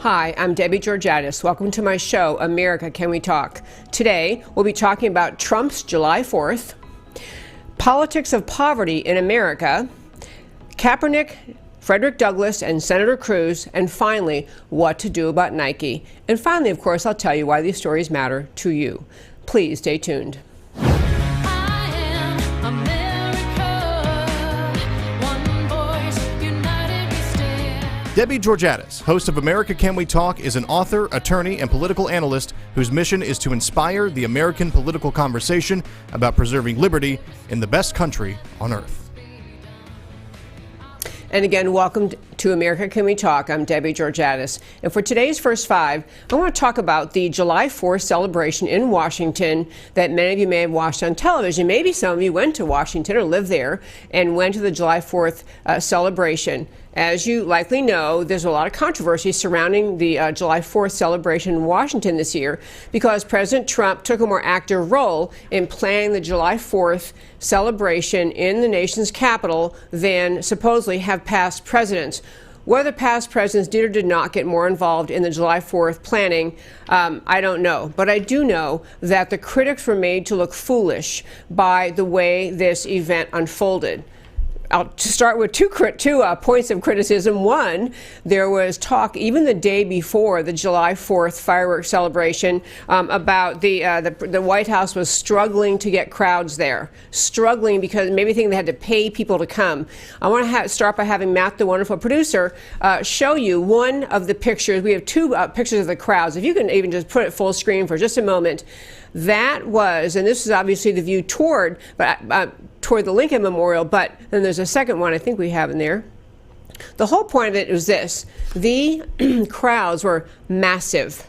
Hi, I'm Debbie Georgatos. Welcome to my show, America, Can We Talk? Today, we'll be talking about Trump's July 4th, politics of poverty in America, Kaepernick, Frederick Douglass, and Senator Cruz, and finally, what to do about Nike. And finally, of course, I'll tell you why these stories matter to you. Please stay tuned. Debbie Georgatos, host of America Can We Talk, is an author, attorney, and political analyst whose mission is to inspire the American political conversation about preserving liberty in the best country on earth. And again, welcome to America Can We Talk? I'm Debbie Georgatos. And for today's First Five, I want to talk about the July 4th celebration in Washington that many of you may have watched on television. Maybe some of you went to Washington or lived there and went to the July 4th celebration. As you likely know, there's a lot of controversy surrounding the July 4th celebration in Washington this year because President Trump took a more active role in planning the July 4th celebration in the nation's capital than supposedly have past presidents. Whether past presidents did or did not get more involved in the July 4th planning, I don't know. But I do know that the critics were made to look foolish by the way this event unfolded. I'll start with two points of criticism. One, there was talk even the day before the July 4th fireworks celebration about the White House was struggling to get crowds there, struggling because maybe thinking they had to pay people to come. I want to start by having Matt, the wonderful producer, show you one of the pictures. We have two pictures of the crowds. If you can even just put it full screen for just a moment. That was, and this is obviously the view toward the Lincoln Memorial, but then there's a second one I think we have in there. The whole point of it was this. The crowds were massive.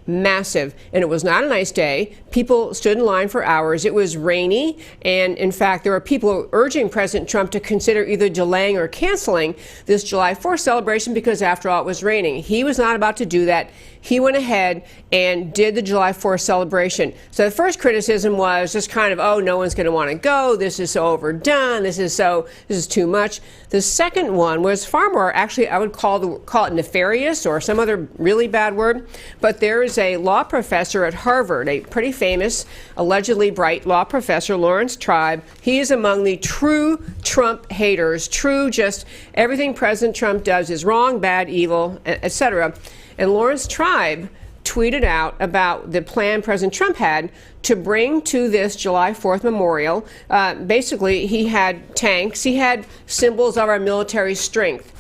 Massive. And it was not a nice day. People stood in line for hours. It was rainy. And in fact, there were people urging President Trump to consider either delaying or canceling this July 4th celebration because, after all, it was raining. He was not about to do that. He went ahead and did the July 4th celebration. So the first criticism was just kind of, oh, no one's going to want to go. This is so overdone. This is too much. The second one was far more, actually, I would call it nefarious or some other really bad word. But there is a law professor at Harvard, a pretty famous, allegedly bright law professor, Lawrence Tribe. He is among the true Trump haters, just everything President Trump does is wrong, bad, evil, etc. And Lawrence Tribe tweeted out about the plan President Trump had to bring to this July 4th memorial. Basically, he had tanks. He had symbols of our military strength.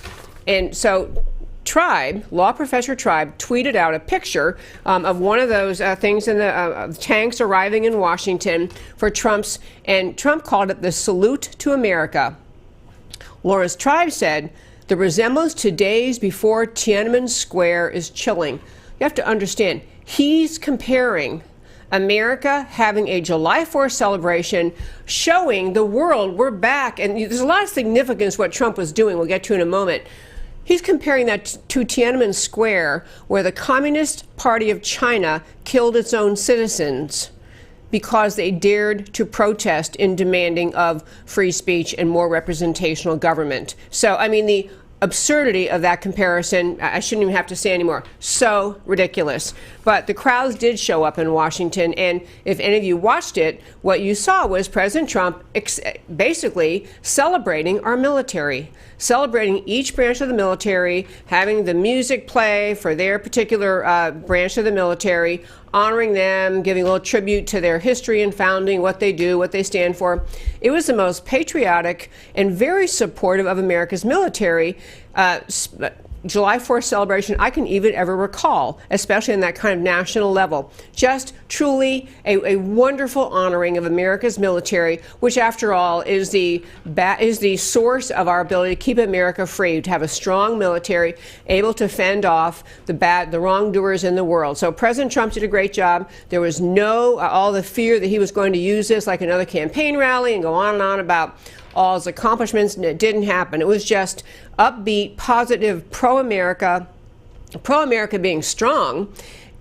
And so Tribe, law professor Tribe, tweeted out a picture of one of those things in the tanks arriving in Washington for Trump's, and Trump called it the salute to America. Lawrence Tribe said, the resemblance to days before Tiananmen Square is chilling. You have to understand, he's comparing America having a July 4th celebration, showing the world we're back. And there's a lot of significance what Trump was doing. We'll get to in a moment. He's comparing that to Tiananmen Square, where the Communist Party of China killed its own citizens because they dared to protest in demanding of free speech and more representational government. So, I mean, the absurdity of that comparison, I shouldn't even have to say anymore. So ridiculous. But the crowds did show up in Washington, and if any of you watched it, what you saw was President Trump basically celebrating our military, celebrating each branch of the military, having the music play for their particular branch of the military, honoring them, giving a little tribute to their history and founding, what they do, what they stand for. It was the most patriotic and very supportive of America's military July 4th celebration I can even ever recall, especially on that kind of national level. Just truly a wonderful honoring of America's military, which, after all, is the source of our ability to keep America free, to have a strong military able to fend off the wrongdoers in the world. So President Trump did a great job. There was no all the fear that he was going to use this like another campaign rally and go on and on about all his accomplishments. It didn't happen. It was just upbeat, positive, pro-America being strong.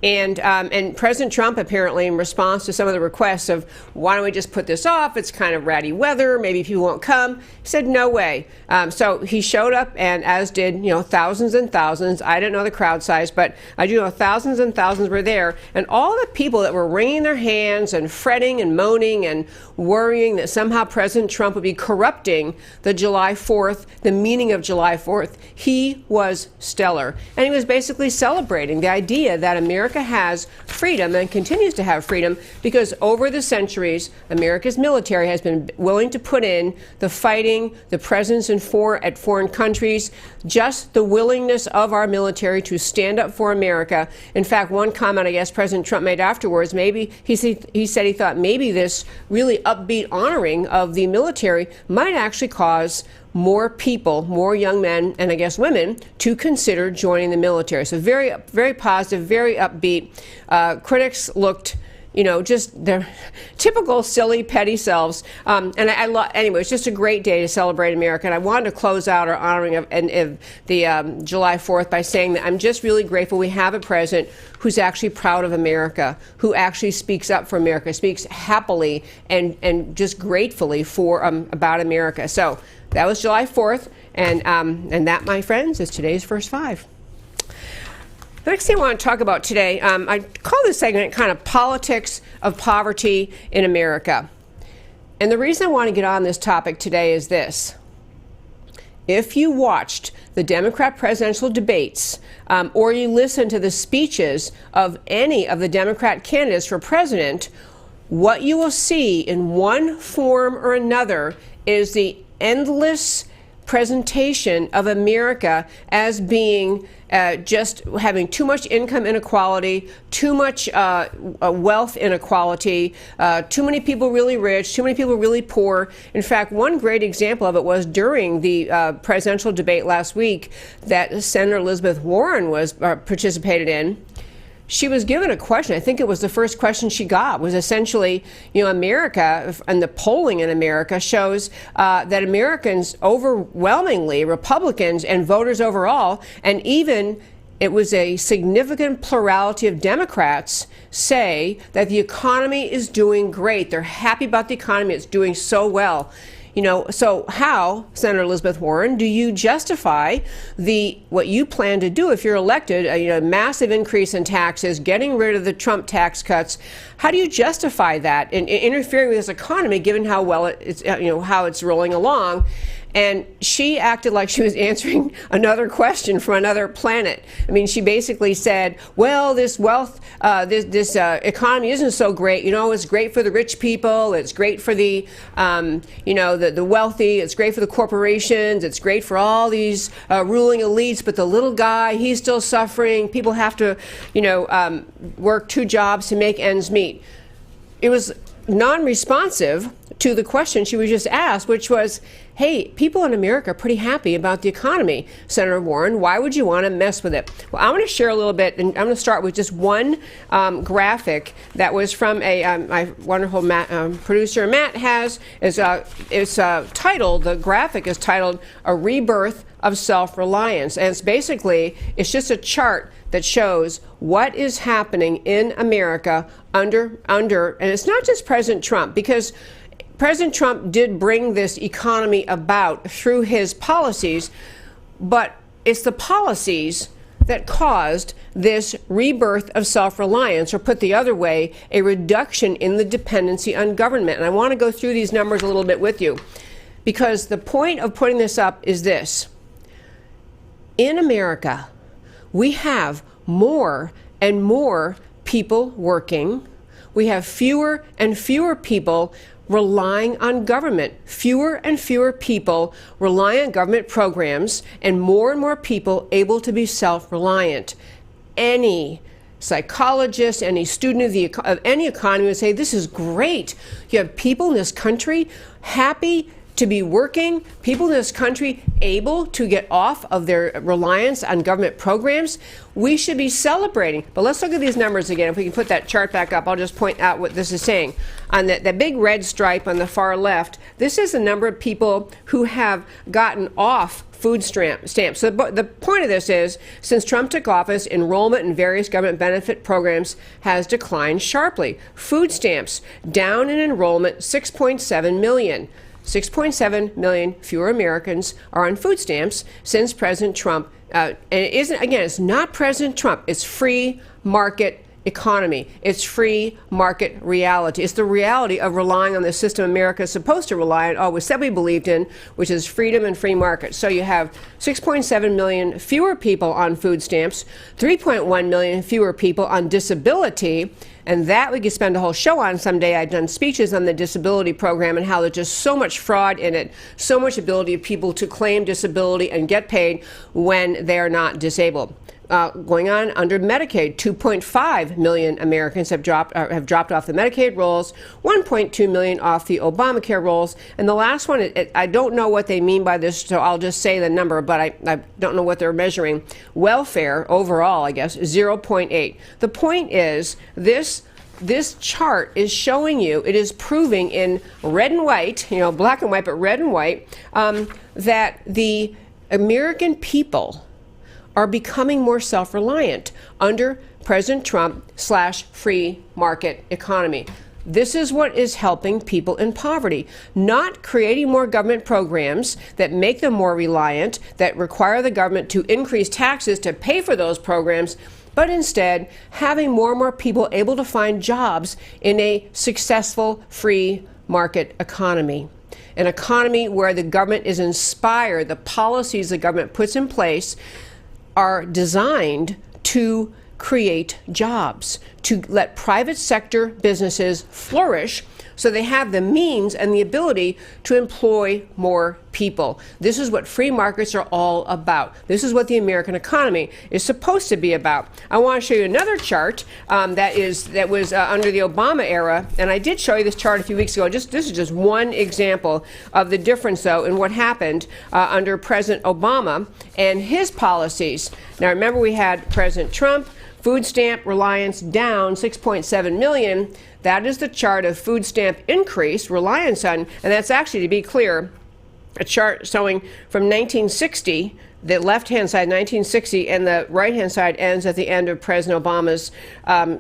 And President Trump, apparently, in response to some of the requests of, why don't we just put this off? It's kind of ratty weather. Maybe people won't come. He said, no way. So he showed up, and as did, thousands and thousands. I didn't know the crowd size, but I do know thousands and thousands were there. And all the people that were wringing their hands and fretting and moaning and worrying that somehow President Trump would be corrupting the July 4th, the meaning of July 4th, he was stellar. And he was basically celebrating the idea that America has freedom and continues to have freedom because over the centuries, America's military has been willing to put in the fighting, the presence at foreign countries, just the willingness of our military to stand up for America. In fact, one comment I guess President Trump made afterwards, maybe he said he thought maybe this really upbeat honoring of the military might actually cause more people, more young men, and I guess women, to consider joining the military. So very, very positive, very upbeat. Critics looked, just their typical silly, petty selves. Anyway, it's just a great day to celebrate America. And I wanted to close out our honoring of the July 4th by saying that I'm just really grateful we have a president who's actually proud of America, who actually speaks up for America, speaks happily and just gratefully for about America. So that was July 4th, and that, my friends, is today's First Five. The next thing I want to talk about today, I call this segment kind of politics of poverty in America. And the reason I want to get on this topic today is this. If you watched the Democrat presidential debates or you listened to the speeches of any of the Democrat candidates for president, what you will see in one form or another is the endless presentation of America as being just having too much income inequality, too much wealth inequality, too many people really rich, too many people really poor. In fact, one great example of it was during the presidential debate last week that Senator Elizabeth Warren was participated in. She was given a question. I think it was the first question she got was essentially, America, and the polling in America shows that Americans overwhelmingly, Republicans and voters overall, and even it was a significant plurality of Democrats say that the economy is doing great. They're happy about the economy. It's doing so well. So how, Senator Elizabeth Warren, do you justify what you plan to do if you're elected, a massive increase in taxes, getting rid of the Trump tax cuts? How do you justify that in interfering with this economy, given how well it's, how it's rolling along? And she acted like she was answering another question from another planet. I mean, she basically said, well, this wealth, this economy isn't so great. It's great for the rich people. It's great for the wealthy. It's great for the corporations. It's great for all these ruling elites. But the little guy, he's still suffering. People have to, work two jobs to make ends meet. It was non-responsive to the question she was just asked, which was, hey, people in America are pretty happy about the economy, Senator Warren. Why would you want to mess with it? Well, I want to share a little bit, and I'm going to start with just one graphic that was from my wonderful producer, Matt has. It's titled, the graphic is titled, A Rebirth of Self-Reliance. And it's just a chart that shows what is happening in America under, and it's not just President Trump, because President Trump did bring this economy about through his policies, but it's the policies that caused this rebirth of self-reliance, or put the other way, a reduction in the dependency on government. And I want to go through these numbers a little bit with you, because the point of putting this up is this. In America, we have more and more people working. We have fewer and fewer people relying on government, fewer and fewer people relying on government programs, and more people able to be self-reliant. Any psychologist, any student of any economy would say this is great. You have people in this country happy, to be working, people in this country able to get off of their reliance on government programs, we should be celebrating. But let's look at these numbers again. If we can put that chart back up, I'll just point out what this is saying. On that big red stripe on the far left, this is the number of people who have gotten off food stamps. So the point of this is, since Trump took office, enrollment in various government benefit programs has declined sharply. Food stamps down in enrollment 6.7 million. 6.7 million fewer Americans are on food stamps since President Trump. And it isn't, again, it's not President Trump. It's free market economy. It's free market reality. It's the reality of relying on the system America is supposed to rely on, always said we believed in, which is freedom and free market. So you have 6.7 million fewer people on food stamps, 3.1 million fewer people on disability. And that we could spend a whole show on someday. I've done speeches on the disability program and how there's just so much fraud in it, so much ability of people to claim disability and get paid when they're not disabled. Going on under Medicaid, 2.5 million Americans have dropped off the Medicaid rolls, 1.2 million off the Obamacare rolls, and the last one, I don't know what they mean by this, so I'll just say the number, but I don't know what they're measuring. Welfare overall, I guess, 0.8. The point is, this chart is showing you, it is proving in red and white, black and white, but red and white, that the American people are becoming more self-reliant under President Trump / free market economy. This is what is helping people in poverty, not creating more government programs that make them more reliant, that require the government to increase taxes to pay for those programs, but instead having more and more people able to find jobs in a successful free market economy. An economy where the government is inspired, the policies the government puts in place are designed to create jobs, to let private sector businesses flourish so they have the means and the ability to employ more people. This is what free markets are all about. This is what the American economy is supposed to be about. I want to show you another chart that was under the Obama era, and I did show you this chart a few weeks ago. This is just one example of the difference, though, in what happened under President Obama and his policies. Now, remember, we had President Trump. Food stamp reliance down 6.7 million. That is the chart of food stamp increase reliance on, and that's actually, to be clear, a chart showing from 1960, the left-hand side, 1960, and the right-hand side ends at the end of President Obama's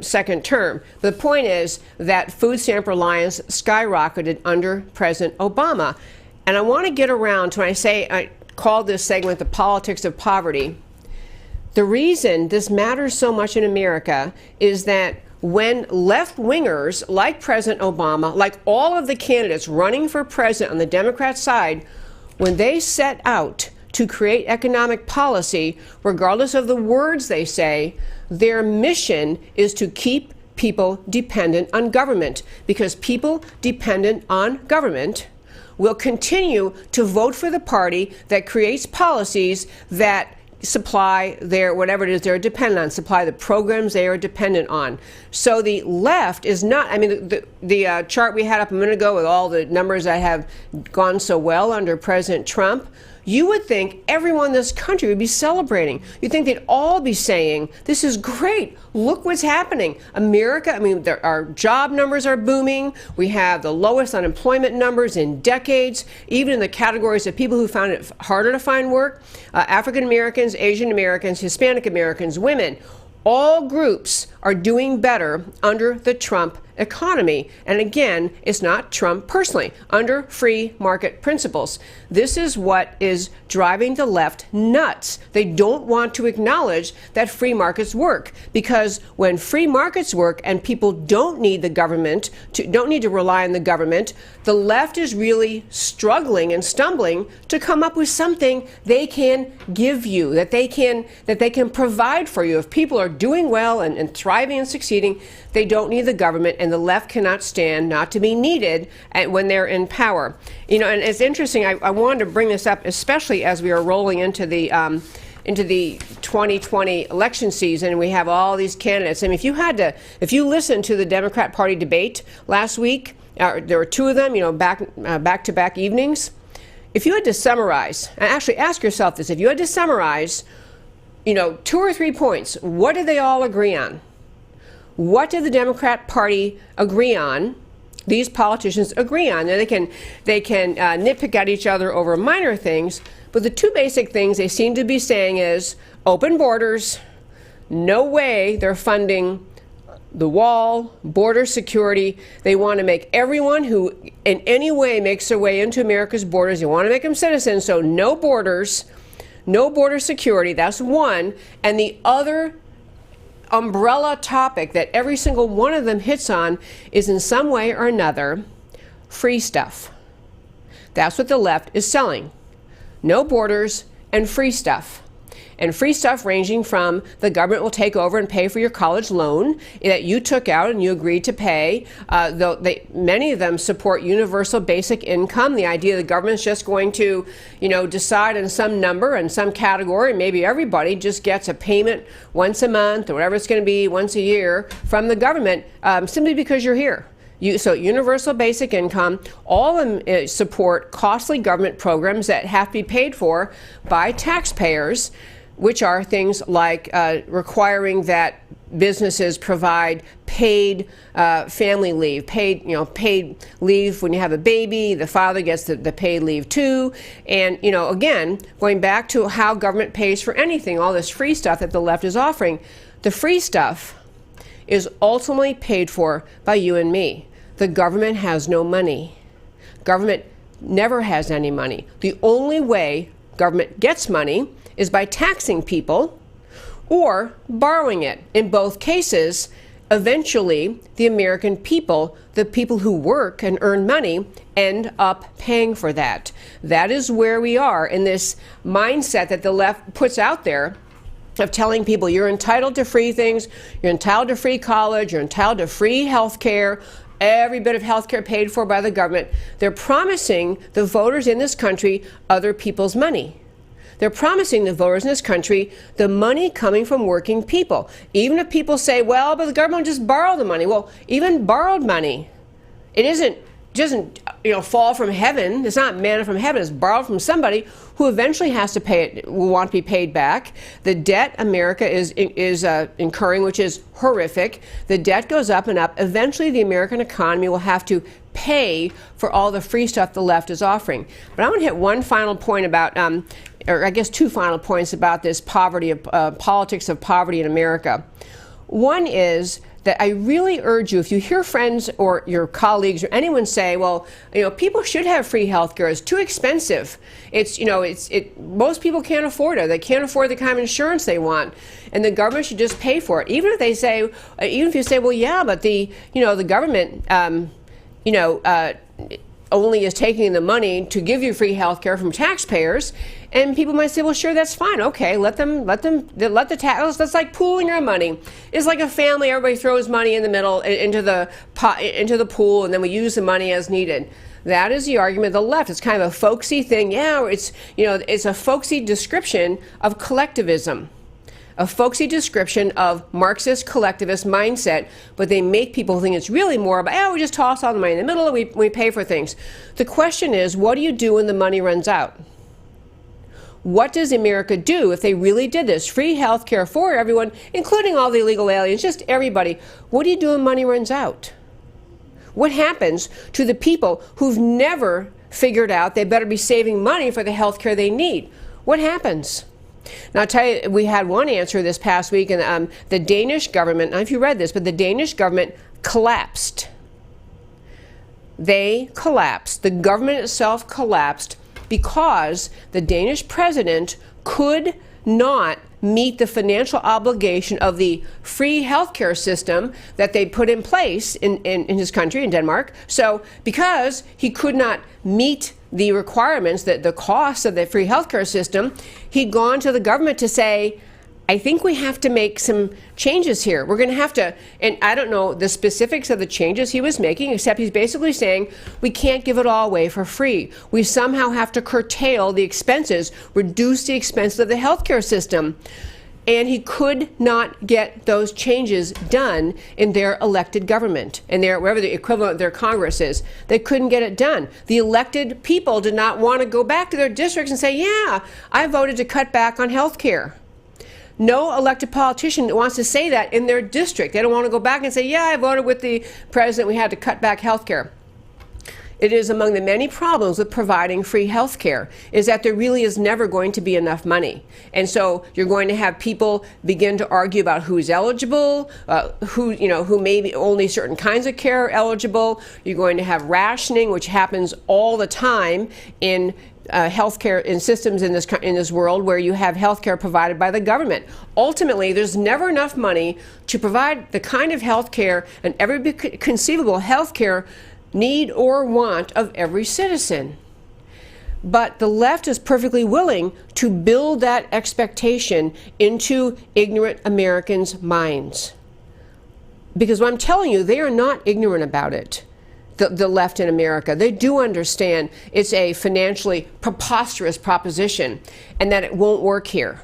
second term. The point is that food stamp reliance skyrocketed under President Obama. And I want to get around to when I call this segment the politics of poverty. The reason this matters so much in America is that when left-wingers like President Obama, like all of the candidates running for president on the Democrat side, when they set out to create economic policy, regardless of the words they say, their mission is to keep people dependent on government, because people dependent on government will continue to vote for the party that creates policies that supply their, whatever it is they're dependent on, supply the programs they are dependent on. So the left is not, I mean, the chart we had up a minute ago with all the numbers that have gone so well under President Trump, you would think everyone in this country would be celebrating. You'd think they'd all be saying, this is great. Look what's happening. America, I mean, our job numbers are booming. We have the lowest unemployment numbers in decades, even in the categories of people who found it harder to find work. African Americans, Asian Americans, Hispanic Americans, women, all groups are doing better under the Trump economy. And again, it's not Trump personally, under free market principles. This is what is driving the left nuts. They don't want to acknowledge that free markets work, because when free markets work and people don't need the government, don't need to rely on the government, the left is really struggling and stumbling to come up with something they can give you, that they can provide for you. If people are doing well and thriving and succeeding, they don't need the government, and the left cannot stand not to be needed when they're in power. You know, and it's interesting, I wanted to bring this up, especially as we are rolling into the 2020 election season. We have all these candidates. I mean, if you listened to the Democrat Party debate last week, there were two of them, you know, back-to-back evenings. if you had to summarize, and actually ask yourself this, if you had to summarize, 2 or 3 points, what did they all agree on? What did the Democrat Party agree on? These politicians agree on. Now, they can nitpick at each other over minor things, but the 2 basic things they seem to be saying is open borders. No way they're funding the wall, border security. They want to make everyone who in any way makes their way into America's borders, they want to make them citizens, so no borders, no border security. That's one. And the other umbrella topic that every single one of them hits on is in some way or another free stuff. That's what the left is selling. No borders and free stuff. And free stuff ranging from the government will take over and pay for your college loan that you took out and you agreed to pay. Many of them support universal basic income. The idea the government's just going to, decide on some number and some category. Maybe everybody just gets a payment once a month or whatever it's going to be, once a year from the government simply because you're here. So universal basic income, all of them support costly government programs that have to be paid for by taxpayers, which are things like requiring that businesses provide paid family leave, paid leave when you have a baby. The father gets the paid leave too. And again, going back to how government pays for anything, all this free stuff that the left is offering, the free stuff is ultimately paid for by you and me. The government has no money. Government never has any money. The only way government gets money is by taxing people or borrowing it. In both cases, eventually the American people, the people who work and earn money, end up paying for that. That is where we are in this mindset that the left puts out there of telling people you're entitled to free things, you're entitled to free college, you're entitled to free health care, every bit of health care paid for by the government. They're promising the voters in this country other people's money. They're promising the voters in this country the money coming from working people. Even if people say, well, but the government just borrowed the money. Well, even borrowed money, it doesn't fall from heaven. It's not manna from heaven. It's borrowed from somebody who eventually has to pay it, will want to be paid back. The debt America is incurring, which is horrific. The debt goes up and up. Eventually, the American economy will have to pay for all the free stuff the left is offering. But I want to hit one final point about, or I guess 2 final points about this politics of poverty in America. One is that I really urge you, if you hear friends or your colleagues or anyone say, well, people should have free health care, it's too expensive. Most people can't afford it. They can't afford the kind of insurance they want, and the government should just pay for it. Even if you say, well, yeah, but the government, only is taking the money to give you free health care from taxpayers, and people might say, well, sure, that's fine. Okay, let the tax. That's like pooling our money. It's like a family. Everybody throws money in the middle into the pool, and then we use the money as needed. That is the argument of the left. It's kind of a folksy thing. Yeah, it's a folksy description of collectivism. A folksy description of Marxist collectivist mindset, but they make people think it's really more about, we just toss all the money in the middle and we pay for things. The question is, what do you do when the money runs out? What does America do if they really did this? Free health care for everyone, including all the illegal aliens, just everybody. What do you do when money runs out? What happens to the people who've never figured out they better be saving money for the health care they need? What happens? Now, I'll tell you, we had one answer this past week, and the Danish government, I don't know if you read this, but the Danish government collapsed. They collapsed. The government itself collapsed because the Danish president could not meet the financial obligation of the free healthcare system that they put in place in his country, in Denmark. So because he could not meet the requirements, the cost of the free healthcare system, he'd gone to the government to say, I think we have to make some changes here. We're going to have to, and I don't know the specifics of the changes he was making, except he's basically saying we can't give it all away for free. We somehow have to curtail the expenses, reduce the expenses of the healthcare system. And he could not get those changes done in their elected government, in their, wherever the equivalent of their Congress is. They couldn't get it done. The elected people did not want to go back to their districts and say, yeah, I voted to cut back on health care. No elected politician wants to say that in their district. They don't want to go back and say, yeah, I voted with the president, we had to cut back health care. It is among the many problems with providing free health care is that there really is never going to be enough money. And so you're going to have people begin to argue about who's eligible, who may be only certain kinds of care are eligible. You're going to have rationing, which happens all the time in healthcare in systems in this world where you have healthcare provided by the government. Ultimately, there's never enough money to provide the kind of healthcare and every conceivable healthcare need or want of every citizen. But the left is perfectly willing to build that expectation into ignorant Americans' minds. Because what I'm telling you, they are not ignorant about it. The left in America, they do understand it's a financially preposterous proposition and that it won't work here.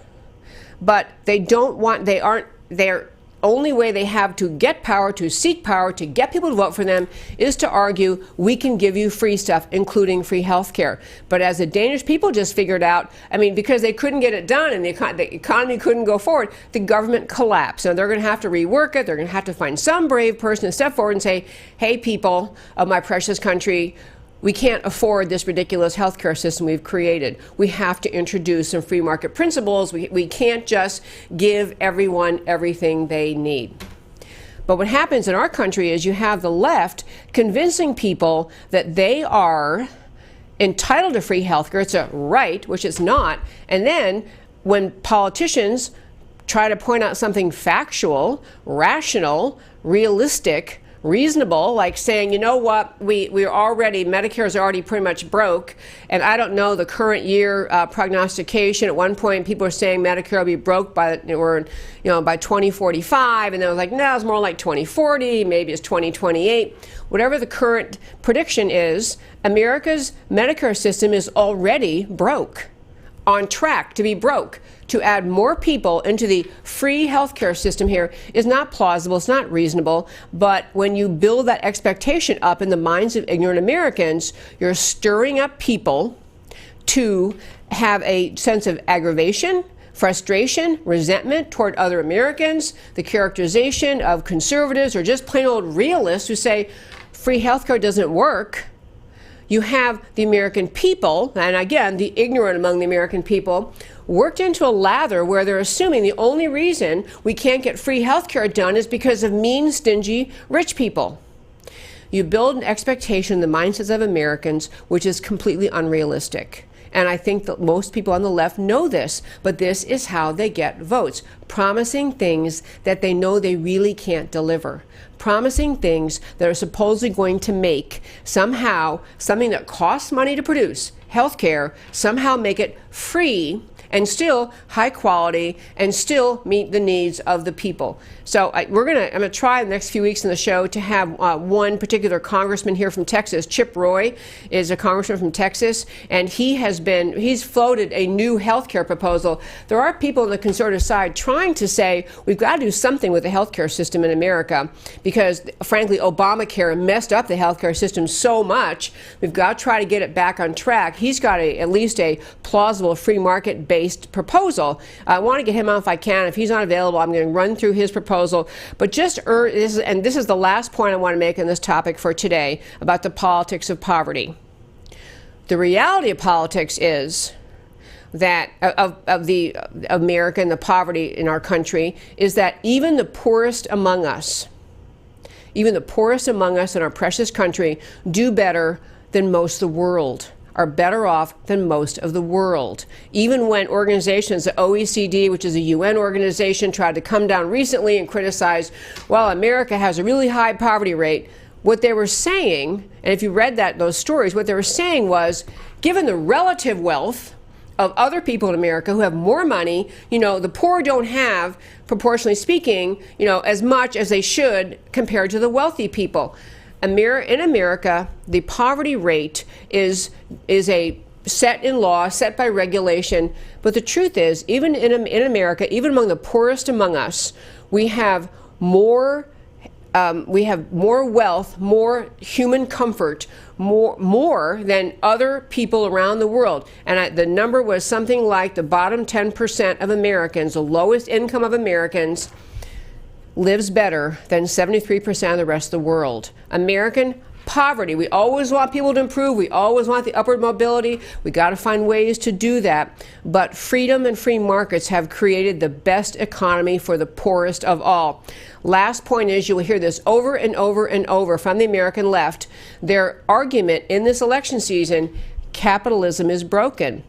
But they don't want, they're only way they have to get power, to seek power, to get people to vote for them is to argue, we can give you free stuff, including free health care. But as the Danish people just figured out, I mean, because they couldn't get it done and the economy couldn't go forward, the government collapsed. So they're going to have to rework it. They're going to have to find some brave person to step forward and say, hey, people of my precious country, we can't afford this ridiculous healthcare system we've created. We have to introduce some free market principles. We can't just give everyone everything they need. But what happens in our country is you have the left convincing people that they are entitled to free healthcare. It's a right, which it's not. And then when politicians try to point out something factual, rational, realistic, reasonable, like saying, you know what, Medicare is already pretty much broke, and I don't know the current year prognostication. At one point, people were saying Medicare will be broke by 2045, and then it was like, no, it's more like 2040, maybe it's 2028. Whatever the current prediction is, America's Medicare system is already broke, on track to be broke. To add more people into the free healthcare system here is not plausible, it's not reasonable, but when you build that expectation up in the minds of ignorant Americans, you're stirring up people to have a sense of aggravation, frustration, resentment toward other Americans, the characterization of conservatives or just plain old realists who say free healthcare doesn't work. You have the American people, and again, the ignorant among the American people, worked into a lather where they're assuming the only reason we can't get free health care done is because of mean, stingy, rich people. You build an expectation in the mindsets of Americans which is completely unrealistic. And I think that most people on the left know this, but this is how they get votes. Promising things that they know they really can't deliver. Promising things that are supposedly going to make somehow something that costs money to produce, healthcare, somehow make it free and still high quality and still meet the needs of the people. So I'm gonna try the next few weeks in the show to have one particular congressman here from Texas. Chip Roy is a congressman from Texas, and he's floated a new health care proposal. There are people on the conservative side trying to say we've got to do something with the health care system in America because, frankly, Obamacare messed up the health care system so much. We've got to try to get it back on track. He's got at least a plausible free market-based proposal. I want to get him on if I can. If he's not available, I'm going to run through his proposal. But this is the last point I want to make on this topic for today about the politics of poverty. The reality of politics is that of the America and the poverty in our country is that even the poorest among us in our precious country do better than most of the world, are better off than most of the world. Even when organizations, the OECD, which is a UN organization, tried to come down recently and criticize, well, America has a really high poverty rate, what they were saying, and if you read those stories, what they were saying was, given the relative wealth of other people in America who have more money, the poor don't have, proportionally speaking, as much as they should compared to the wealthy people. In America, the poverty rate is a set in law, set by regulation. But the truth is, even in America, even among the poorest among us, we have more wealth, more human comfort, more than other people around the world. And the number was something like the bottom 10% of Americans, the lowest income of Americans, lives better than 73% of the rest of the world. American poverty. We always want people to improve. We always want the upward mobility. We got to find ways to do that. But freedom and free markets have created the best economy for the poorest of all. Last point is, you will hear this over and over and over from the American left. Their argument in this election season: capitalism is broken.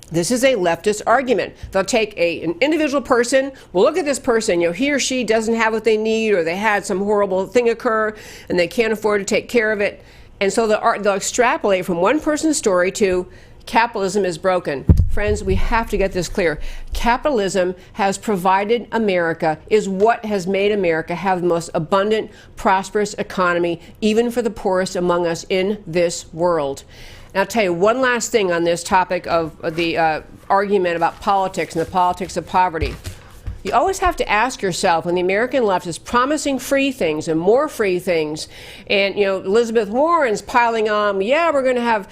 This is a leftist argument. They'll take an individual person, well, look at this person, he or she doesn't have what they need, or they had some horrible thing occur and they can't afford to take care of it. And so they'll extrapolate from one person's story to capitalism is broken. Friends, we have to get this clear. Capitalism has provided America, is what has made America have the most abundant, prosperous economy, even for the poorest among us in this world. And I'll tell you one last thing on this topic of the argument about politics and the politics of poverty. You always have to ask yourself, when the American left is promising free things and more free things, and Elizabeth Warren's piling on, yeah, we're going to have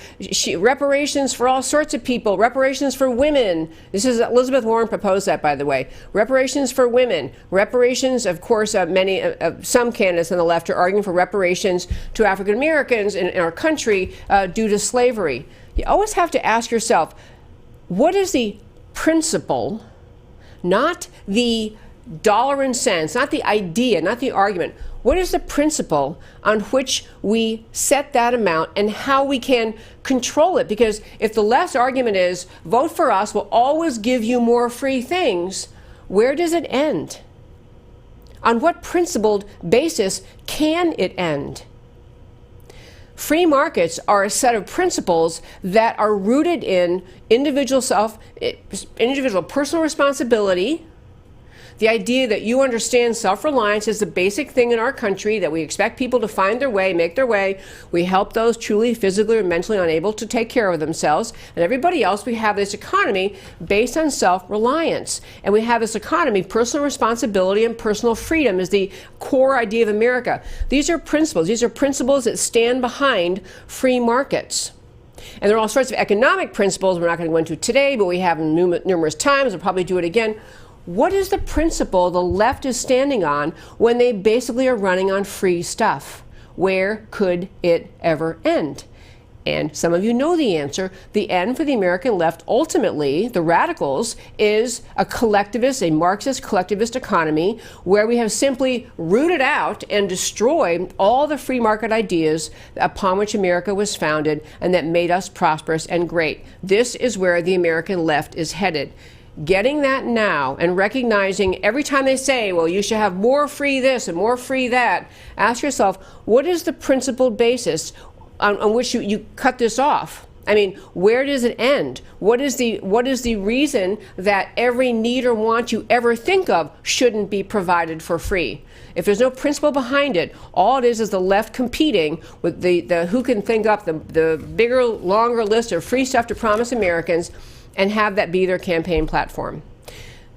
reparations for all sorts of people, reparations for women. This is Elizabeth Warren proposed that, by the way. Reparations for women, reparations, of course, some candidates on the left are arguing for reparations to African Americans in our country due to slavery. You always have to ask yourself, what is the principle? Not the dollar and cents, not the idea, not the argument. What is the principle on which we set that amount and how we can control it? Because if the left's argument is, vote for us, we'll always give you more free things, where does it end? On what principled basis can it end? Free markets are a set of principles that are rooted in individual personal responsibility, the idea that you understand self-reliance is the basic thing in our country, that we expect people to find their way, make their way. We help those truly physically or mentally unable to take care of themselves. And everybody else, we have this economy based on self-reliance. And we have this economy, personal responsibility and personal freedom is the core idea of America. These are principles. These are principles that stand behind free markets. And there are all sorts of economic principles we're not going to go into today, but we have them numerous times. We'll probably do it again. What is the principle the left is standing on when they basically are running on free stuff? Where could it ever end? And some of you know the answer. The end for the American left, ultimately, the radicals, is a collectivist, a Marxist collectivist economy where we have simply rooted out and destroyed all the free market ideas upon which America was founded and that made us prosperous and great. This is where the American left is headed. Getting that now and recognizing every time they say, well, you should have more free this and more free that, ask yourself, what is the principled basis on which you cut this off? I mean, where does it end? What is the reason that every need or want you ever think of shouldn't be provided for free? If there's no principle behind it, all it is the left competing with the who can think up the bigger, longer list of free stuff to promise Americans and have that be their campaign platform.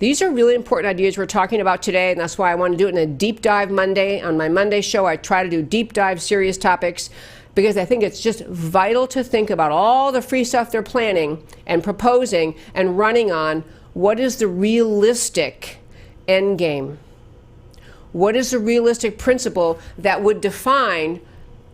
These are really important ideas we're talking about today, and that's why I want to do it in a deep dive Monday. On my Monday show, I try to do deep dive serious topics because I think it's just vital to think about all the free stuff they're planning and proposing and running on. What is the realistic end game? What is the realistic principle that would define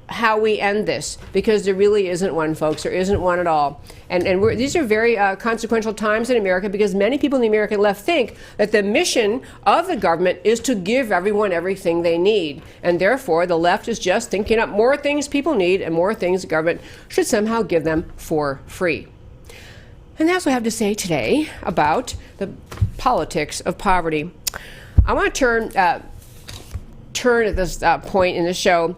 how we end this? Because there really isn't one, folks. There isn't one at all. And these are very consequential times in America because many people in the American left think that the mission of the government is to give everyone everything they need. And therefore, the left is just thinking up more things people need and more things the government should somehow give them for free. And that's what I have to say today about the politics of poverty. I want to turn at this point in the show.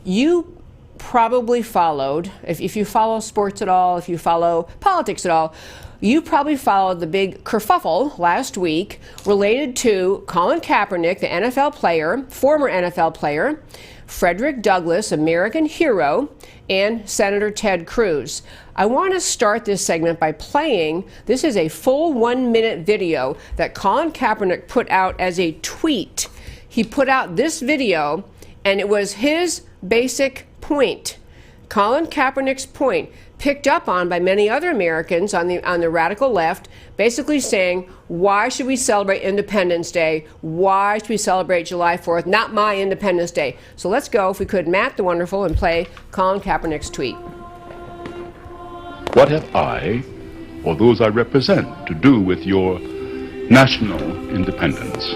You probably followed, if you follow sports at all, if you follow politics at all, you probably followed the big kerfuffle last week related to Colin Kaepernick, the NFL player, former NFL player, Frederick Douglass, American hero, and Senator Ted Cruz. I want to start this segment by playing, this is a full 1-minute video that Colin Kaepernick put out as a tweet. He put out this video, and it was his basic point. Colin Kaepernick's point, picked up on by many other Americans on the radical left, basically saying, why should we celebrate Independence Day? Why should we celebrate July 4th? Not my Independence Day. So let's go, if we could, Matt the Wonderful, and play Colin Kaepernick's tweet. What have I, or those I represent, to do with your national independence?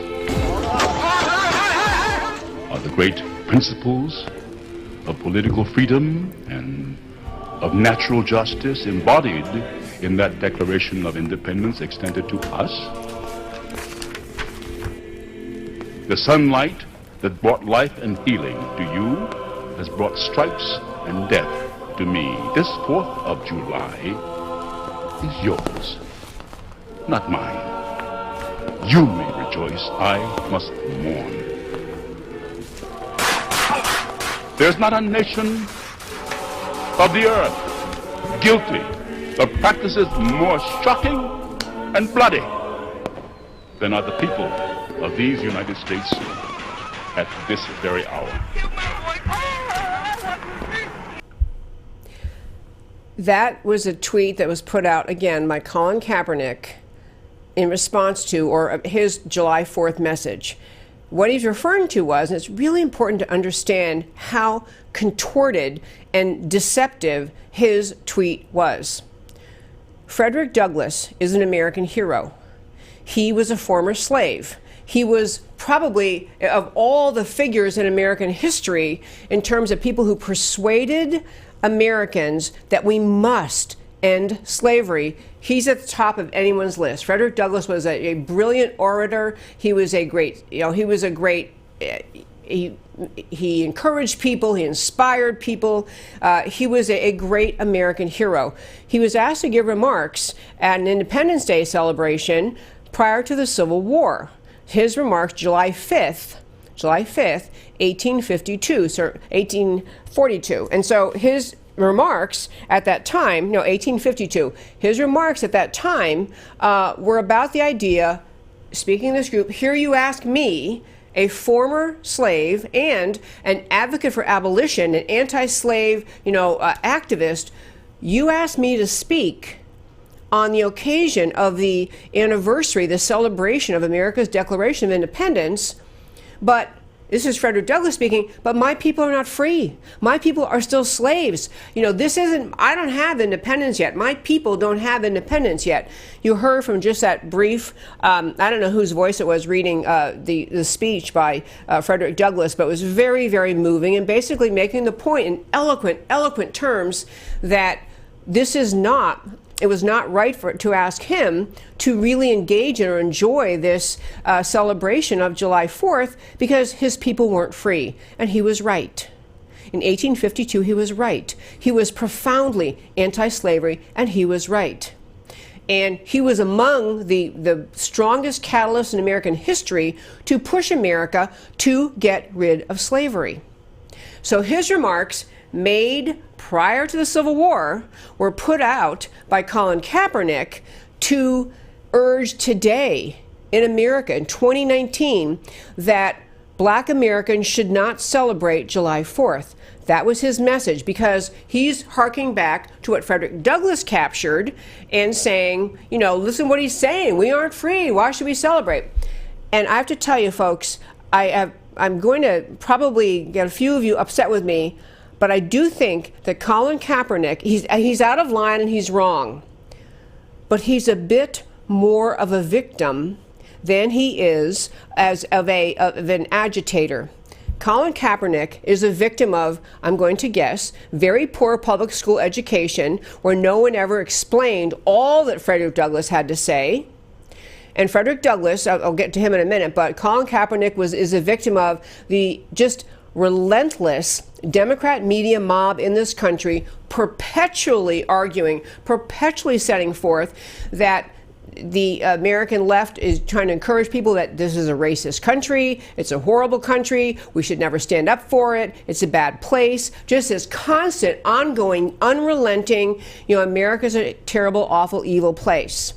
Are the great principles of political freedom and of natural justice embodied in that Declaration of Independence extended to us? The sunlight that brought life and healing to you has brought stripes and death to me. This 4th of July is yours, not mine. You may rejoice, I must mourn. There's not a nation of the earth guilty of practices more shocking and bloody than are the people of these United States at this very hour. That was a tweet that was put out again by Colin Kaepernick in response to, or his July 4th message. What he's referring to was, and it's really important to understand how contorted and deceptive his tweet was. Frederick Douglass is an American hero. He was a former slave. He was probably, of all the figures in American history, in terms of people who persuaded Americans that we must end slavery, he's at the top of anyone's list. Frederick Douglass was a brilliant orator. He was a great, he encouraged people, he inspired people. He was a great American hero. He was asked to give remarks at an Independence Day celebration prior to the Civil War. His remarks, July 5th, 1842. And so his remarks at that time, 1852, his remarks at that time were about the idea, speaking to this group, here you ask me, a former slave and an advocate for abolition, an anti-slave, activist, you asked me to speak on the occasion of the anniversary, the celebration of America's Declaration of Independence, but this is Frederick Douglass speaking, but my people are not free. My people are still slaves. I don't have independence yet. My people don't have independence yet. You heard from just that brief, I don't know whose voice it was reading the speech by Frederick Douglass, but it was very, very moving and basically making the point in eloquent terms that it was not right to ask him to really engage in or enjoy this celebration of July 4th because his people weren't free. And he was right. In 1852, he was right. He was profoundly anti-slavery, and he was right. And he was among the strongest catalysts in American history to push America to get rid of slavery. So his remarks, made prior to the Civil War, were put out by Colin Kaepernick to urge today in America in 2019 that Black Americans should not celebrate July 4th. That was his message, because he's harking back to what Frederick Douglass captured and saying, listen what he's saying. We aren't free. Why should we celebrate? And I have to tell you, folks, I'm going to probably get a few of you upset with me, but I do think that Colin Kaepernick, he's out of line and he's wrong. But he's a bit more of a victim than he is of an agitator. Colin Kaepernick is a victim of, I'm going to guess, very poor public school education where no one ever explained all that Frederick Douglass had to say. And Frederick Douglass, I'll get to him in a minute, but Colin Kaepernick is a victim of the just relentless Democrat media mob in this country, perpetually arguing, perpetually setting forth that the American left is trying to encourage people that this is a racist country, it's a horrible country, we should never stand up for it, it's a bad place. Just this constant, ongoing, unrelenting, America's a terrible, awful, evil place.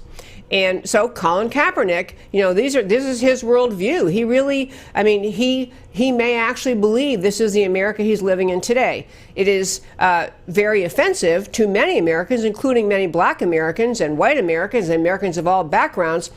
And so Colin Kaepernick, this is his worldview. He really, he may actually believe this is the America he's living in today. It is very offensive to many Americans, including many black Americans and white Americans and Americans of all backgrounds,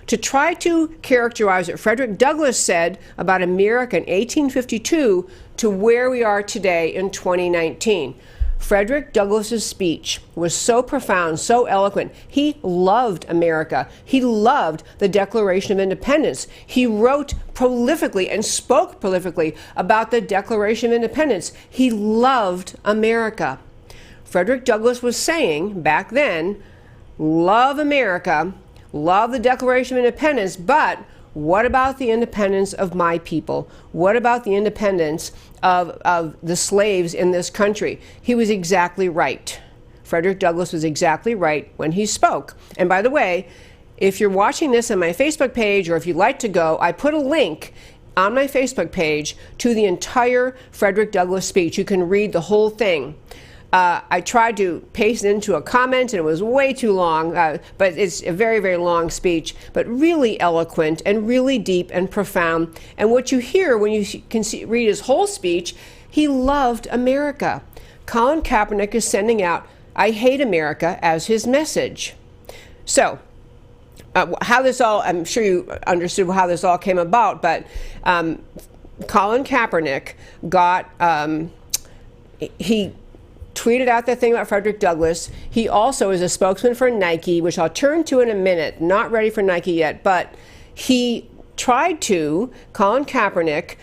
to try to characterize what Frederick Douglass said about America in 1852 to where we are today in 2019. Frederick Douglass's speech was so profound, so eloquent. He loved America. He loved the Declaration of Independence. He wrote prolifically and spoke prolifically about the Declaration of Independence. He loved America. Frederick Douglass was saying back then, love America, love the Declaration of Independence, but what about the independence of my people? What about the independence of the slaves in this country? He was exactly right. Frederick Douglass was exactly right when he spoke. And by the way, if you're watching this on my Facebook page, or if you'd like to go, I put a link on my Facebook page to the entire Frederick Douglass speech. You can read the whole thing. I tried to paste it into a comment, and it was way too long, but it's a very, very long speech, but really eloquent and really deep and profound. And what you hear when you read his whole speech, he loved America. Colin Kaepernick is sending out, "I hate America," as his message. So, how this all, I'm sure you understood how this all came about, but Colin Kaepernick got, he tweeted out that thing about Frederick Douglass. He also is a spokesman for Nike, which I'll turn to in a minute. Not ready for Nike yet, but he tried to, Colin Kaepernick,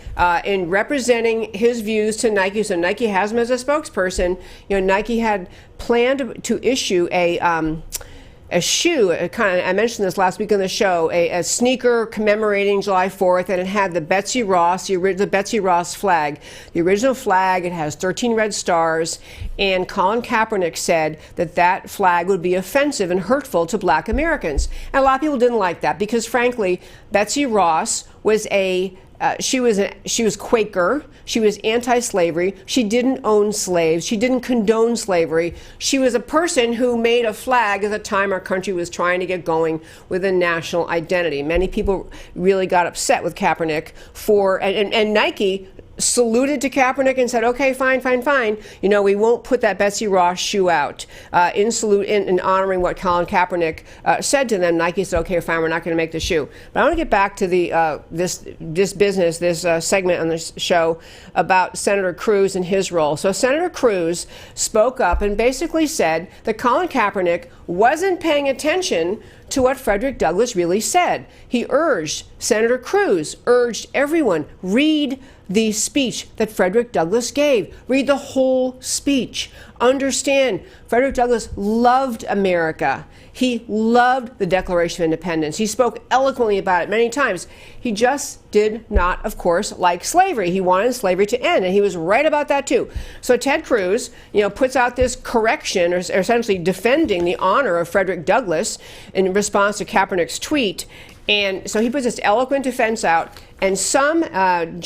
in representing his views to Nike, so Nike has him as a spokesperson. Nike had planned to issue a shoe, I mentioned this last week on the show, a sneaker commemorating July 4th, and it had the Betsy Ross, the Betsy Ross flag. The original flag, it has 13 red stars, and Colin Kaepernick said that that flag would be offensive and hurtful to black Americans. And a lot of people didn't like that because, frankly, Betsy Ross was she was Quaker. She was anti-slavery. She didn't own slaves. She didn't condone slavery. She was a person who made a flag at the time our country was trying to get going with a national identity. Many people really got upset with Kaepernick and Nike saluted to Kaepernick and said, okay, fine. We won't put that Betsy Ross shoe out. In honoring what Colin Kaepernick said to them, Nike said, okay, fine, we're not going to make the shoe. But I want to get back to this segment on this show about Senator Cruz and his role. So Senator Cruz spoke up and basically said that Colin Kaepernick wasn't paying attention to what Frederick Douglass really said. Senator Cruz urged everyone, read the speech that Frederick Douglass gave. Read the whole speech. Understand, Frederick Douglass loved America. He loved the Declaration of Independence. He spoke eloquently about it many times. He just did not, of course, like slavery. He wanted slavery to end, and he was right about that too. So Ted Cruz, puts out this correction, or essentially defending the honor of Frederick Douglass in response to Kaepernick's tweet. And so he puts this eloquent defense out, and some alleged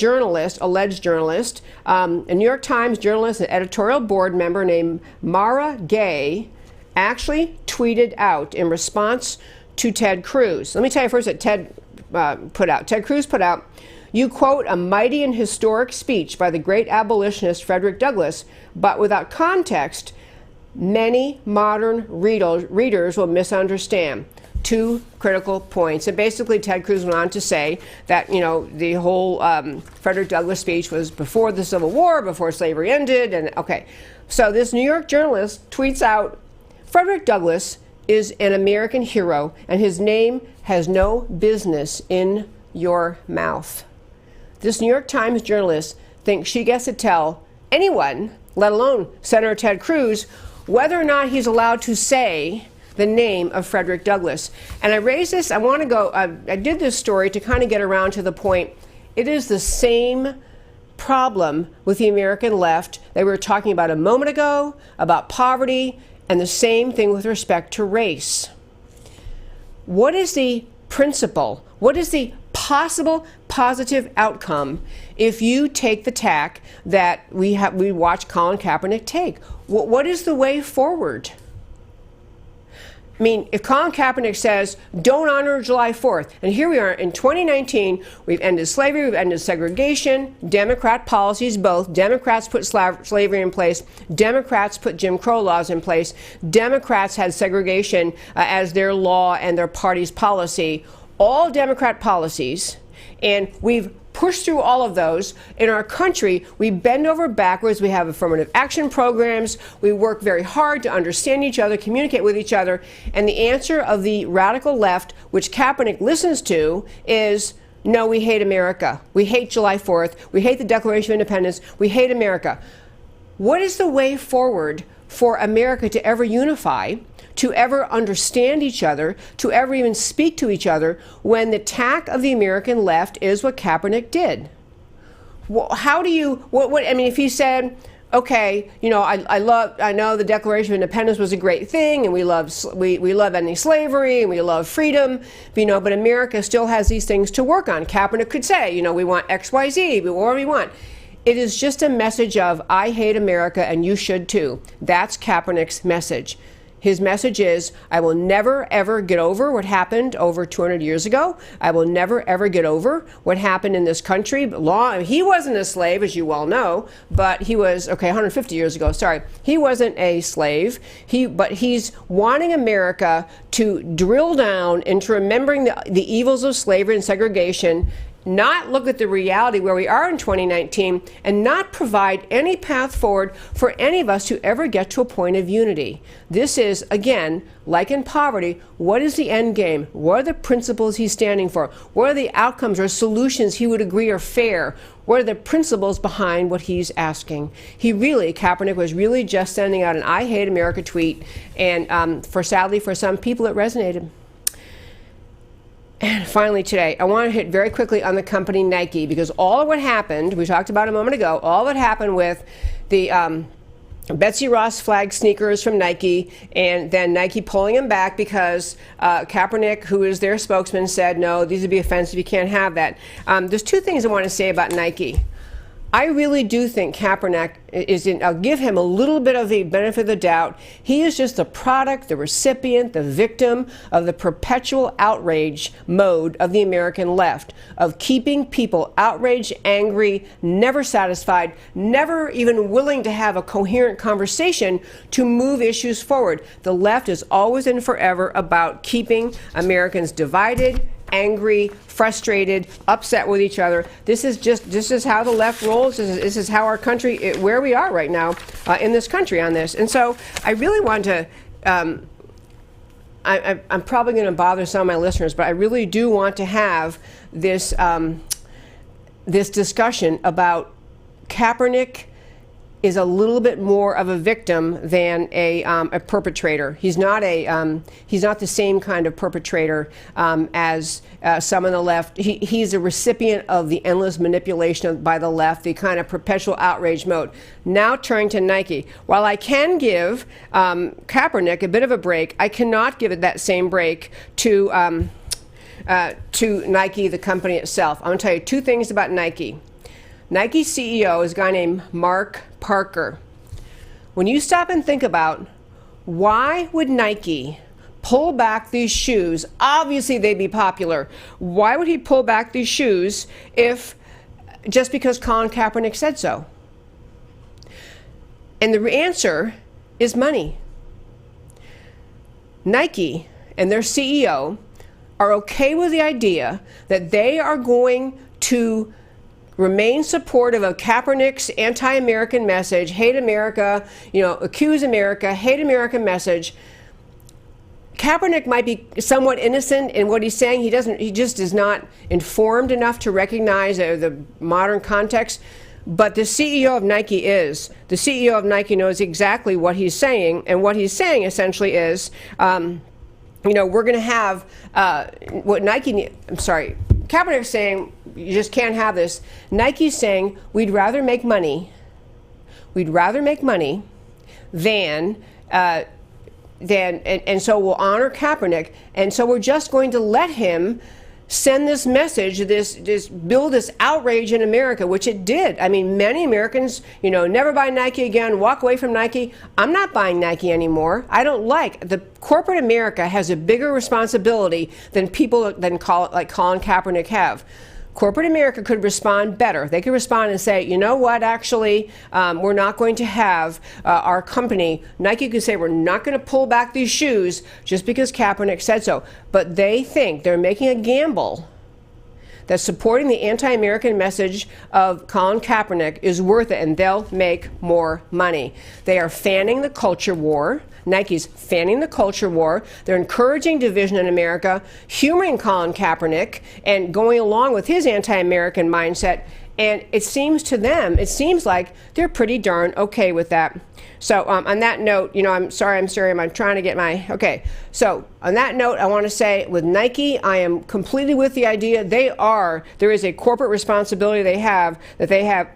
journalist, a New York Times journalist, an editorial board member named Mara Gay, actually tweeted out in response to Ted Cruz. Let me tell you first that Ted Cruz put out, you quote a mighty and historic speech by the great abolitionist Frederick Douglass, but without context, many modern readers will misunderstand. Two critical points. And basically, Ted Cruz went on to say that, the whole Frederick Douglass speech was before the Civil War, before slavery ended. And okay, so this New York journalist tweets out, Frederick Douglass is an American hero, and his name has no business in your mouth. This New York Times journalist thinks she gets to tell anyone, let alone Senator Ted Cruz, whether or not he's allowed to say the name of Frederick Douglass. And I raised this, I did this story to kind of get around to the point, it is the same problem with the American left that we were talking about a moment ago, about poverty, and the same thing with respect to race. what is the principle? What is the possible positive outcome if you take the tack that we watched Colin Kaepernick take? What is the way forward? I mean, if Colin Kaepernick says, don't honor July 4th, and here we are in 2019, we've ended slavery, we've ended segregation, Democrat policies both. Democrats put slavery in place, Democrats put Jim Crow laws in place, Democrats had segregation as their law and their party's policy, all Democrat policies, and we've pushed through all of those. In our country, we bend over backwards. We have affirmative action programs. We work very hard to understand each other, communicate with each other. And the answer of the radical left, which Kaepernick listens to, is no, we hate America. We hate July 4th. We hate the Declaration of Independence. We hate America. What is the way forward for America to ever unify, to ever understand each other, to ever even speak to each other when the attack of the American left is what Kaepernick did? Well, how do you, I mean, if he said, okay, you know, I know the Declaration of Independence was a great thing, and we love ending slavery, and we love freedom, but, you know, but America still has these things to work on. Kaepernick could say, you know, we want X, Y, Z, whatever we want. It is just a message of, I hate America and you should too. That's Kaepernick's message. His message is, I will never, ever get over what happened over 200 years ago. I will never, ever get over what happened in this country. He wasn't a slave, as you well know, but he was, okay, 150 years ago, sorry. He wasn't a slave, but he's wanting America to drill down into remembering the evils of slavery and segregation, not look at the reality where we are in 2019, and not provide any path forward for any of us to ever get to a point of unity. This is, again, like in poverty, what is the end game? What are the principles he's standing for? What are the outcomes or solutions he would agree are fair? What are the principles behind what he's asking? Kaepernick was really just sending out an I hate America tweet, and sadly for some people it resonated. And finally today, I want to hit very quickly on the company Nike, because all of what happened, we talked about a moment ago, all of what happened with the Betsy Ross flag sneakers from Nike, and then Nike pulling them back because Kaepernick, who is their spokesman, said, no, these would be offensive, you can't have that. There's two things I want to say about Nike. I really do think Kaepernick I'll give him a little bit of the benefit of the doubt. He is just the product, the recipient, the victim of the perpetual outrage mode of the American left, of keeping people outraged, angry, never satisfied, never even willing to have a coherent conversation to move issues forward. The left is always and forever about keeping Americans divided, angry, frustrated, upset with each other. This is how the left rolls. This is how our country, where we are right now in this country on this. And so I really want to, I'm probably going to bother some of my listeners, but I really do want to have this, this discussion about Kaepernick is a little bit more of a victim than a perpetrator. He's not the same kind of perpetrator as some on the left. He's a recipient of the endless manipulation by the left, the kind of perpetual outrage mode. Now turning to Nike. While I can give Kaepernick a bit of a break, I cannot give it that same break to Nike, the company itself. I'm going to tell you two things about Nike. Nike's CEO is a guy named Mark Parker. When you stop and think about why would Nike pull back these shoes, obviously they'd be popular. Why would he pull back these shoes if just because Colin Kaepernick said so? And the answer is money. Nike and their CEO are okay with the idea that they are going to remain supportive of Kaepernick's anti-American message, hate America, accuse America, hate American message. Kaepernick might be somewhat innocent in what he's saying. He just is not informed enough to recognize the modern context. But the CEO of Nike is. The CEO of Nike knows exactly what he's saying, and what he's saying essentially is, we're going to have what Nike. Kaepernick's saying you just can't have this. Nike's saying we'd rather make money. We'd rather make money than and so we'll honor Kaepernick, and so we're just going to let him send this message, this build this outrage in America, which it did. I mean, many Americans, never buy Nike again, walk away from Nike. I'm not buying Nike anymore. I don't like the corporate America has a bigger responsibility than people like Colin Kaepernick have. Corporate America could respond better. They could respond and say, you know what, actually, we're not going to have our company. Nike could say, we're not going to pull back these shoes just because Kaepernick said so. But they think they're making a gamble that supporting the anti-American message of Colin Kaepernick is worth it, and they'll make more money. They are fanning the culture war. Nike's fanning the culture war. They're encouraging division in America, humoring Colin Kaepernick, and going along with his anti-American mindset. And it seems like they're pretty darn okay with that. So on that note, I'm sorry, I'm trying to get okay. So on that note, I want to say with Nike, I am completely with the idea there is a corporate responsibility they have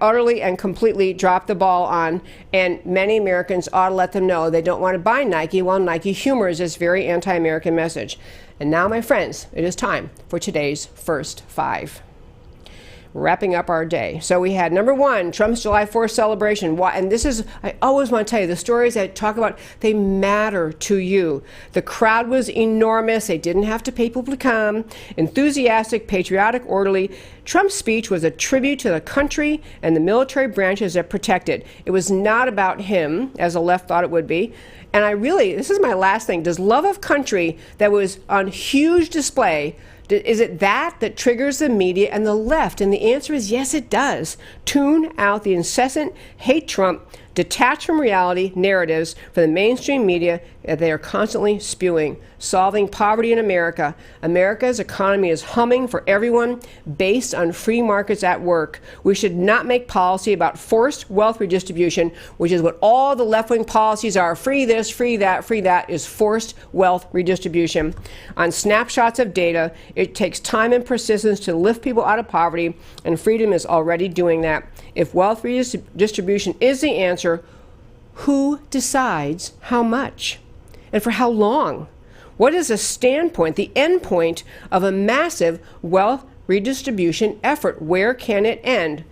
utterly and completely dropped the ball on, and many Americans ought to let them know they don't want to buy Nike while Nike humors this very anti-American message. And now, my friends, it is time for today's First Five. Wrapping up our day. So we had number one, Trump's July 4th celebration. And this is, I always want to tell you, the stories I talk about, they matter to you. The crowd was enormous. They didn't have to pay people to come. Enthusiastic, patriotic, orderly. Trump's speech was a tribute to the country and the military branches that protect it. It was not about him, as the left thought it would be. And this is my last thing, does love of country that was on huge display, is it that triggers the media and the left? And the answer is yes, it does. Tune out the incessant hate Trump, detach from reality narratives for the mainstream media that they are constantly spewing. Solving poverty in America. America's economy is humming for everyone based on free markets at work. We should not make policy about forced wealth redistribution, which is what all the left-wing policies are. Free this, free that is forced wealth redistribution. On snapshots of data, it takes time and persistence to lift people out of poverty, and freedom is already doing that. If wealth redistribution is the answer, who decides how much and for how long? What is the standpoint, the end point of a massive wealth redistribution effort? Where can it end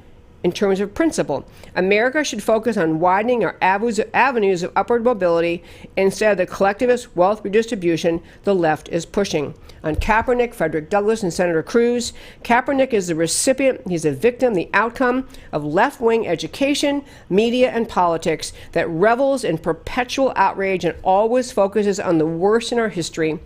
in terms of principle? America should focus on widening our avenues of upward mobility instead of the collectivist wealth redistribution the left is pushing. On Kaepernick, Frederick Douglass, and Senator Cruz, Kaepernick is the recipient, he's a victim, the outcome of left-wing education, media, and politics that revels in perpetual outrage and always focuses on the worst in our history,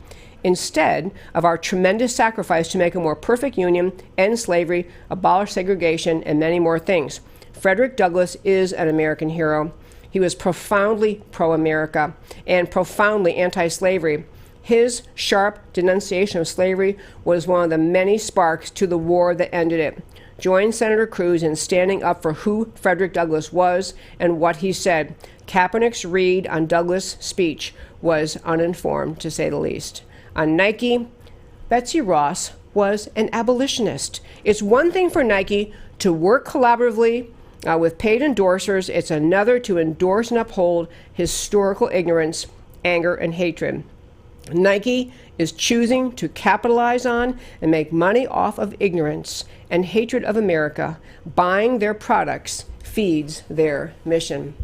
instead of our tremendous sacrifice to make a more perfect union, end slavery, abolish segregation, and many more things. Frederick Douglass is an American hero. He was profoundly pro-America and profoundly anti-slavery. His sharp denunciation of slavery was one of the many sparks to the war that ended it. Join Senator Cruz in standing up for who Frederick Douglass was and what he said. Kaepernick's read on Douglas' speech was uninformed, to say the least. On Nike, Betsy Ross was an abolitionist. It's one thing for Nike to work collaboratively with paid endorsers. It's another to endorse and uphold historical ignorance, anger, and hatred. Nike is choosing to capitalize on and make money off of ignorance and hatred of America. Buying their products feeds their mission.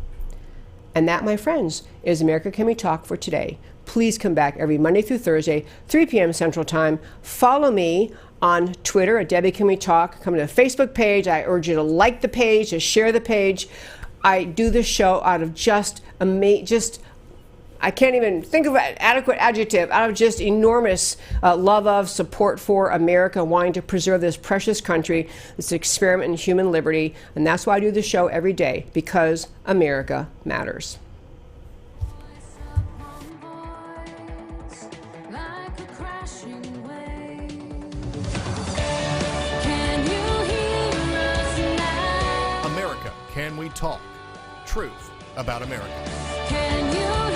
And that, my friends, is America Can We Talk for today. Please come back every Monday through Thursday, 3 p.m. Central Time. Follow me on Twitter at Debbie Can We Talk. Come to the Facebook page. I urge you to like the page, to share the page. I do this show out of I can't even think of an adequate adjective, out of just enormous love of, support for America, wanting to preserve this precious country, this experiment in human liberty. And that's why I do the show every day, because America matters. America, Can We Talk? Truth about America. Can you